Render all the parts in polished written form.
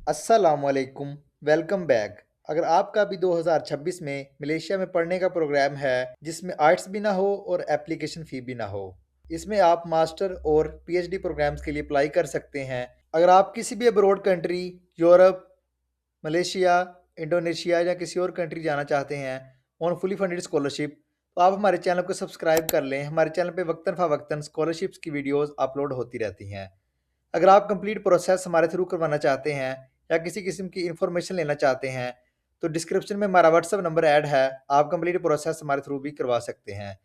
अस्सलाम वालेकुम, welcome back. अगर आपका भी 2026 में मलेशिया में पढ़ने का प्रोग्राम है जिसमें आर्ट्स भी ना हो और एप्लीकेशन फ़ी भी ना हो, इसमें आप मास्टर और पीएचडी प्रोग्राम्स के लिए अप्लाई कर सकते हैं। अगर आप किसी भी abroad country, Europe, Malaysia, Indonesia या किसी और कंट्री जाना चाहते हैं ऑन फुली फंडेड स्कॉलरशिप, तो आप हमारे चैनल को सब्सक्राइब कर लें। हमारे चैनल पे वक्तन फ़वक्तन स्कॉलरशिप्स की वीडियोज़ अपलोड होती रहती हैं। अगर आप कंप्लीट प्रोसेस हमारे थ्रू करवाना चाहते हैं या किसी किस्म की इंफॉर्मेशन लेना चाहते हैं तो डिस्क्रिप्शन में हमारा व्हाट्सअप नंबर ऐड है। आप कंप्लीट प्रोसेस हमारे थ्रू भी करवा सकते हैं।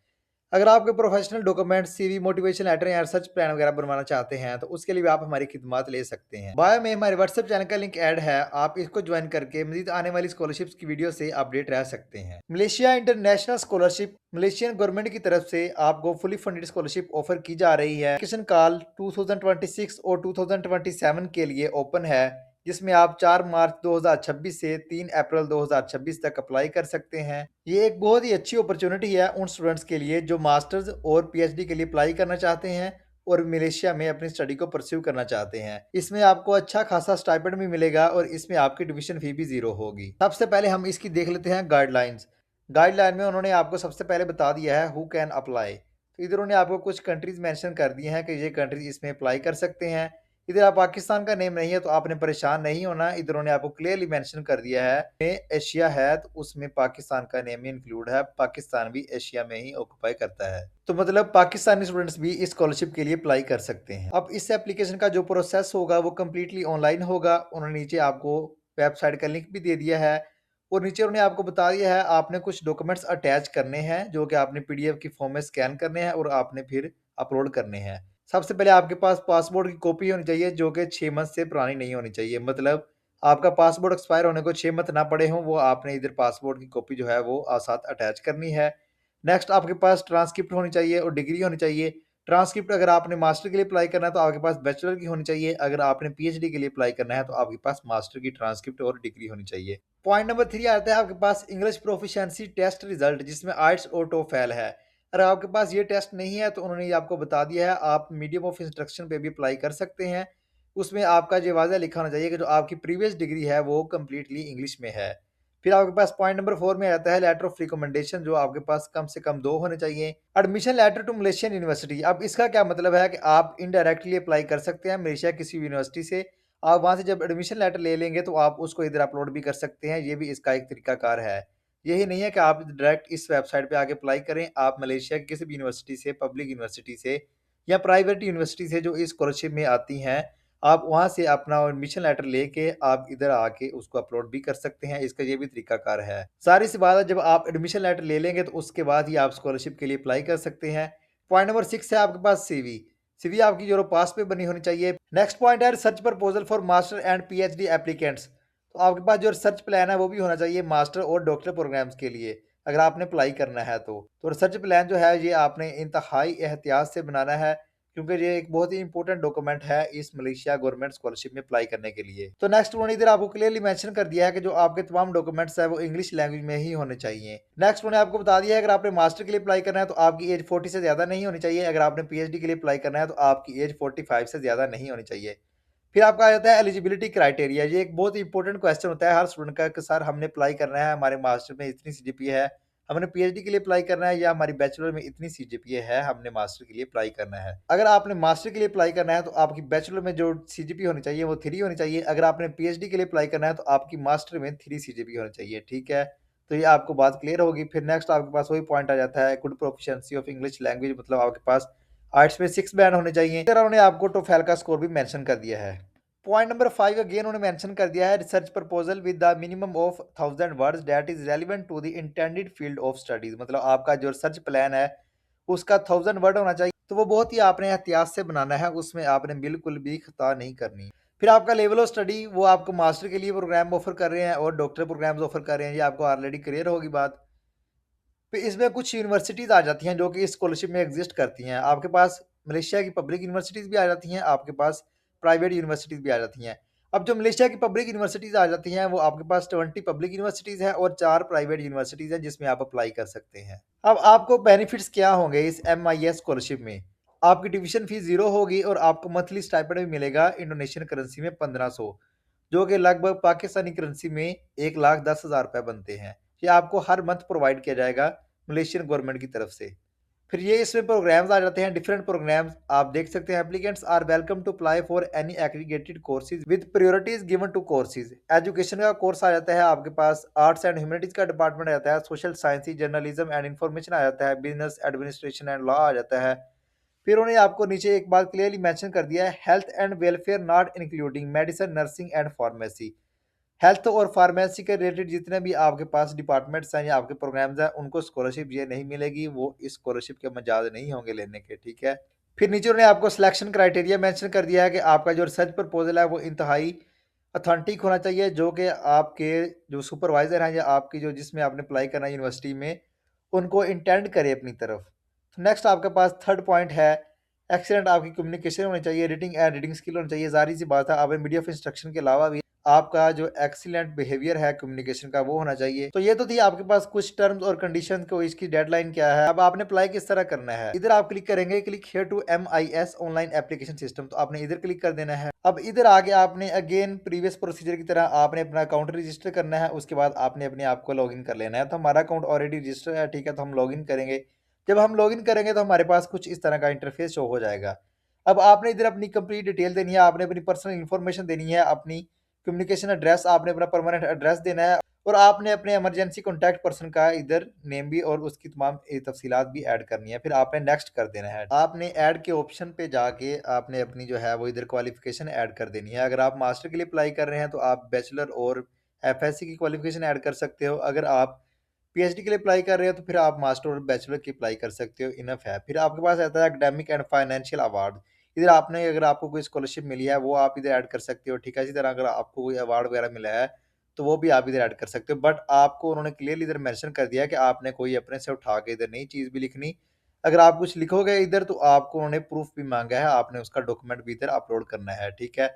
अगर आपके professional document, CV, motivation letter या रिसर्च प्लान वगैरह बनवाना चाहते हैं तो उसके लिए भी आप हमारी खिदमत ले सकते हैं। बायो में हमारे व्हाट्सएप चैनल का लिंक ऐड है, आप इसको ज्वाइन करके मजीद आने वाली स्कॉलरशिप्स की वीडियो से अपडेट रह सकते हैं। Malaysia international scholarship Malaysian government की तरफ से आपको फुली फंडेड स्कॉलरशिप ऑफर की जा रही है। एप्लीकेशन कॉल 2026 और 2027 के लिए ओपन है, जिसमें आप 4 मार्च 2026 से 3 अप्रैल 2026 तक अप्लाई कर सकते हैं। ये एक बहुत ही अच्छी अपॉर्चुनिटी है उन स्टूडेंट्स के लिए जो मास्टर्स और पीएचडी के लिए अप्लाई करना चाहते हैं और मलेशिया में अपनी स्टडी को परस्यू करना चाहते हैं। इसमें आपको अच्छा खासा स्टाइपेंड भी मिलेगा और इसमें आपकी ट्यूशन फी भी ज़ीरो होगी। सबसे पहले हम इसकी देख लेते हैं गाइडलाइंस। गाइडलाइन में उन्होंने आपको सबसे पहले बता दिया है हु कैन अप्लाई। तो इधर उन्होंने आपको कुछ कंट्रीज मेंशन कर दी हैं कि ये कंट्रीज इसमें अप्लाई कर सकते हैं। इधर आप पाकिस्तान का नेम नहीं है तो आपने परेशान नहीं होना। इधर उन्होंने आपको क्लियरली मेंशन कर दिया है में एशिया है तो उसमें पाकिस्तान का नेम ही इंक्लूड है। पाकिस्तान भी एशिया में ही ऑक्यूपाई करता है, तो मतलब पाकिस्तानी स्टूडेंट्स भी इस स्कॉलरशिप के लिए अप्लाई कर सकते हैं। अब इस एप्लीकेशन का जो प्रोसेस होगा वो कम्प्लीटली ऑनलाइन होगा। उन्होंने नीचे आपको वेबसाइट का लिंक भी दे दिया है और नीचे उन्होंने आपको बता दिया है आपने कुछ डॉक्यूमेंट्स अटैच करने हैं जो कि आपने पीडीएफ की फॉर्म में स्कैन करने हैं और आपने फिर अपलोड करने हैं। सबसे पहले आपके पास पासपोर्ट की कॉपी होनी चाहिए जो कि 6 मंथ से पुरानी नहीं होनी चाहिए। मतलब आपका पासपोर्ट एक्सपायर होने को 6 मंथ ना पड़े हों, वो आपने इधर पासपोर्ट की कॉपी जो है वो साथ अटैच करनी है। नेक्स्ट आपके पास ट्रांसक्रिप्ट होनी चाहिए और डिग्री होनी चाहिए। ट्रांसक्रिप्ट अगर आपने मास्टर के लिए अप्लाई करना है तो आपके पास बैचलर की होनी चाहिए। अगर आपने पीएचडी के लिए अप्लाई करना है तो आपके पास मास्टर की ट्रांसक्रिप्ट और डिग्री होनी चाहिए। पॉइंट नंबर 3 आता है आपके पास इंग्लिश प्रोफिशिएंसी टेस्ट रिजल्ट, जिसमें आइट्स और टोफेल है। अगर आपके पास ये टेस्ट नहीं है तो उन्होंने ये आपको बता दिया है आप मीडियम ऑफ इंस्ट्रक्शन पे भी अप्लाई कर सकते हैं। उसमें आपका ये वाज़ह लिखा होना चाहिए कि जो आपकी प्रीवियस डिग्री है वो कम्प्लीटली इंग्लिश में है। फिर आपके पास पॉइंट नंबर 4 में आता है लेटर ऑफ रिकमेंडेशन, जो आपके पास कम से कम 2 होने चाहिए। Admission letter to Malaysian university, अब इसका क्या मतलब है कि आप इनडायरेक्टली अप्लाई कर सकते हैं मलेशिया किसी यूनिवर्सिटी से। आप वहाँ से जब एडमिशन लेटर ले लेंगे तो आप उसको इधर अपलोड भी कर सकते हैं। ये भी इसका एक तरीकाकार है। यही नहीं है कि आप डायरेक्ट इस वेबसाइट पे आके अप्लाई करें। आप मलेशिया की किसी भी यूनिवर्सिटी से, पब्लिक यूनिवर्सिटी से या प्राइवेट यूनिवर्सिटी से जो इस स्कॉलरशिप में आती हैं, आप वहाँ से अपना एडमिशन लेटर लेके आप इधर आके उसको अपलोड भी कर सकते हैं। इसका ये भी तरीकाकार है। सारी सी बात है, जब आप एडमिशन लेटर ले लेंगे तो उसके बाद ही आप स्कॉलरशिप के लिए अप्लाई कर सकते हैं। पॉइंट नंबर 6 है आपके पास सीवी। सीवी आपकी यूरो पास पे बनी होनी चाहिए। नेक्स्ट पॉइंट है research proposal for master and PhD applicants. तो आपके पास जो रिसर्च प्लान है वो भी होना चाहिए मास्टर और डॉक्टर प्रोग्राम्स के लिए अगर आपने अप्लाई करना है तो रिसर्च प्लान जो है ये आपने इंतहाई एहतियात से बनाना है, क्योंकि ये एक बहुत ही इंपॉर्टेंट डॉक्यूमेंट है इस मलेशिया गवर्नमेंट स्कॉलरशिप में अप्लाई करने के लिए। तो नेक्स्ट उन्होंने इधर आपको क्लियरली मेंशन कर दिया है कि जो आपके तमाम डॉक्यूमेंट्स है वो इंग्लिश लैंग्वेज में ही होने चाहिए। नेक्स्ट उन्होंने आपको बता दिया है अगर आपने मास्टर के लिए अप्लाई करना है तो आपकी एज 40 से ज़्यादा नहीं होनी चाहिए। अगर आपने पीएचडी के लिए अप्लाई करना है तो आपकी एज 45 से ज़्यादा नहीं होनी चाहिए। फिर आपका आ जाता है एलिजिबिलिटी क्राइटेरिया। ये एक बहुत ही इंपॉर्टेंट क्वेश्चन होता है हर स्टूडेंट का कि सर हमने अप्लाई करना है, हमारे मास्टर में इतनी सीजीपीए है, हमने पीएचडी के लिए अप्लाई करना है, या हमारी बैचलर में इतनी सीजीपीए है, हमने मास्टर के लिए अप्लाई करना है। अगर आपने मास्टर के लिए अप्लाई करना है तो आपकी बैचलर में जो सीजीपी होनी चाहिए वो 3 होनी चाहिए। अगर आपने पीएचडी के लिए अप्लाई करना है तो आपकी मास्टर में 3 सीजीपी होनी चाहिए। ठीक है, तो ये आपको बात क्लियर होगी। फिर नेक्स्ट आपके पास वही पॉइंट आ जाता है good proficiency of English language, मतलब आपके पास आर्ट्स में 6 बैंड होने चाहिए। इधर उन्होंने आपको टोफेल का स्कोर भी मेंशन कर दिया है। पॉइंट नंबर 5 अगेन उन्होंने मेंशन कर दिया है research proposal with the minimum of 1000 words that is relevant to the intended field of studies. मतलब आपका जो रिसर्च प्लान है उसका 1000 वर्ड होना चाहिए। तो वो बहुत ही आपने एहतियात से बनाना है, उसमें आपने बिल्कुल भी खता नहीं करनी। फिर आपका लेवल ऑफ स्टडी, वो आपको मास्टर के लिए प्रोग्राम ऑफर कर रहे हैं और डॉक्टर प्रोग्राम्स ऑफर कर रहे हैं, ये आपको ऑलरेडी क्लियर होगी बात। फिर इसमें कुछ यूनिवर्सिटीज़ आ जाती हैं जो कि इस स्कॉलरशिप में एग्जिस्ट करती हैं। आपके पास मलेशिया की पब्लिक यूनिवर्सिटीज़ भी आ जाती हैं, आपके पास प्राइवेट यूनिवर्सिटीज़ भी आ जाती हैं। अब जो मलेशिया की पब्लिक यूनिवर्सिटीज़ आ जाती हैं वो आपके पास 20 पब्लिक यूनिवर्सिटीज़ हैं और 4 प्राइवेट यूनिवर्सिटीज़ हैं जिसमें आप अप्लाई कर सकते हैं। अब आपको बेनिफिट्स क्या होंगे इस MIS स्कॉलरशिप में? आपकी ट्यूशन फीस ज़ीरो होगी और आपको मंथली स्टाइपेंड भी मिलेगा इंडोनेशियन करेंसी में 1500, जो कि लगभग पाकिस्तानी करंसी में 1,10,000 रुपये बनते हैं। ये आपको हर मंथ प्रोवाइड किया जाएगा मलेशियन गवर्नमेंट की तरफ से। फिर ये इसमें प्रोग्राम्स आ जाते हैं, डिफरेंट प्रोग्राम्स आप देख सकते हैं। Applicants are welcome to apply for any aggregated courses with priorities given to courses. Education का कोर्स आ जाता है आपके पास, आर्ट्स एंड ह्यूमैनिटीज का डिपार्टमेंट आ जाता है, social sciences, journalism and information आ जाता है, बिजनेस एडमिनिस्ट्रेशन एंड लॉ आ जाता है। फिर उन्हें आपको नीचे एक बात क्लियरली मेंशन कर दिया है, health and welfare not including medicine, nursing and pharmacy. Health और फार्मेसी के रिलेटेड जितने भी आपके पास डिपार्टमेंट्स हैं या आपके प्रोग्राम्स हैं, उनको स्कॉलरशिप ये नहीं मिलेगी, वो इस स्कॉलरशिप के मजाज नहीं होंगे लेने के, ठीक है। फिर नीचे उन्होंने आपको सिलेक्शन क्राइटेरिया मेंशन कर दिया है कि आपका जो रिसर्च प्रपोजल है वो इंतहाई अथेंटिक होना चाहिए, जो कि आपके जो सुपरवाइजर हैं या आपकी जो जिसमें आपने अप्लाई करना है यूनिवर्सिटी में, उनको इंटेंड करे अपनी तरफ। तो नेक्स्ट आपके पास थर्ड पॉइंट है, एक्सीलेंट आपकी कम्युनिकेशन होनी चाहिए, रीडिंग एंड रीडिंग स्किल होनी चाहिए। जारी सी बात है, आप मीडिया ऑफ इंस्ट्रक्शन के अलावा भी आपका जो एक्सीलेंट बिहेवियर है कम्युनिकेशन का वो होना चाहिए। तो ये तो थी आपके पास कुछ टर्म्स और कंडीशन को, इसकी डेडलाइन क्या है। अब आपने अप्लाई किस तरह करना है, इधर आप क्लिक करेंगे, click here to MIS online application system, तो आपने इधर क्लिक कर देना है। अब इधर आगे आपने अगेन प्रीवियस प्रोसीजर की तरह आपने अपना अकाउंट रजिस्टर करना है, उसके बाद आपने अपने आप को लॉगिन कर लेना है। तो हमारा अकाउंट ऑलरेडी रजिस्टर है, ठीक है, तो हम लॉगिन करेंगे। जब हम लॉगिन करेंगे तो हमारे पास कुछ इस तरह का इंटरफेस शो हो जाएगा। अब आपने इधर अपनी कंप्लीट डिटेल देनी है, आपने अपनी पर्सनल इन्फॉर्मेशन देनी है, अपनी कम्युनिकेशन एड्रेस, आपने अपना परमानेंट एड्रेस देना है, और आपने अपने इमरजेंसी कॉन्टैक्ट पर्सन का इधर नेम भी और उसकी तमाम तफसीलात भी ऐड करनी है। फिर आपने नेक्स्ट कर देना है। आपने ऐड के ऑप्शन पे जाके आपने अपनी जो है वो इधर क्वालिफिकेशन ऐड कर देनी है। अगर आप मास्टर के लिए अप्लाई कर रहे हैं तो आप बैचलर और FSC की क्वालिफिकेशन ऐड कर सकते हो। अगर आप PhD के लिए अप्लाई कर रहे हो तो फिर आप मास्टर और बैचलर की अप्लाई कर सकते हो, इनफ है। फिर आपके पास आता है एकेडमिक एंड फाइनेंशियल अवार्ड। इधर आपने अगर आपको कोई स्कॉलरशिप मिली है वो आप इधर ऐड कर सकते हो, ठीक है। इसी तरह अगर आपको कोई अवार्ड वगैरह मिला है तो वो भी आप इधर ऐड कर सकते हो। बट आपको उन्होंने क्लियरली इधर मेंशन कर दिया है कि आपने कोई अपने से उठा के इधर नई चीज़ भी लिखनी। अगर आप कुछ लिखोगे इधर तो आपको उन्होंने प्रूफ भी मांगा है, आपने उसका डॉक्यूमेंट भी इधर अपलोड करना है, ठीक है।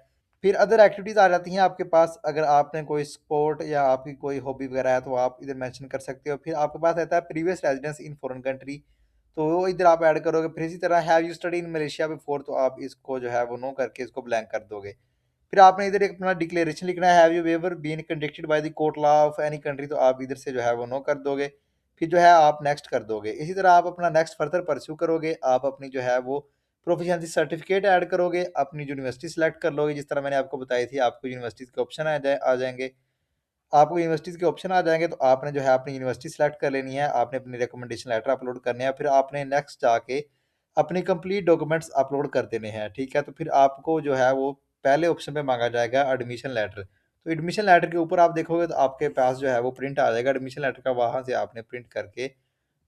फिर अदर एक्टिविटीज़ आ जाती हैं आपके पास। अगर आपने कोई स्पोर्ट या आपकी कोई हॉबी वगैरह है तो आप इधर मेंशन कर सकते हो। फिर आपके पास रहता है previous residence in foreign country, तो वो इधर आप ऐड करोगे। फिर इसी तरह have you study in Malaysia before, तो आप इसको जो है वो नो करके इसको ब्लैंक कर दोगे। फिर आपने इधर एक अपना डिक्लेरेशन लिखना है, have you ever been convicted by the court law of any country, तो आप इधर से जो है वो नो कर दोगे। फिर जो है आप नेक्स्ट कर दोगे। इसी तरह आप अपना नेक्स्ट फर्दर परस्यू करोगे। आप अपनी जो है वो प्रोफिशिएंसी सर्टिफिकेट ऐड करोगे, अपनी यूनिवर्सिटी सेलेक्ट कर लोगे, जिस तरह मैंने आपको बताई थी। आपको यूनिवर्सिटीज़ के ऑप्शन आ जाएंगे। आपको यूनिवर्सिटीज़ के ऑप्शन आ जाएंगे तो आपने जो है अपनी यूनिवर्सिटी सेलेक्ट कर लेनी है, आपने अपनी रिकमेंडेशन लेटर अपलोड करने हैं। फिर आपने नेक्स्ट जाके अपनी कंप्लीट डॉक्यूमेंट्स अपलोड कर देने हैं, ठीक है। तो फिर आपको जो है वो पहले ऑप्शन पे मांगा जाएगा एडमिशन लेटर। तो एडमिशन लेटर के ऊपर आप देखोगे तो आपके पास जो है वो प्रिंट आ जाएगा एडमिशन लेटर का, वहाँ से आपने प्रिंट करके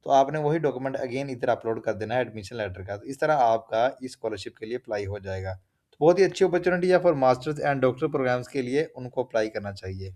तो आपने वही डॉक्यूमेंट अगेन इधर अपलोड कर देना है एडमिशन लेटर का। तो इस तरह आपका इस स्कॉलरशिप के लिए अप्लाई हो जाएगा। तो बहुत ही अच्छी अपॉर्चुनिटी है for masters and doctor programs के लिए, उनको अप्लाई करना चाहिए।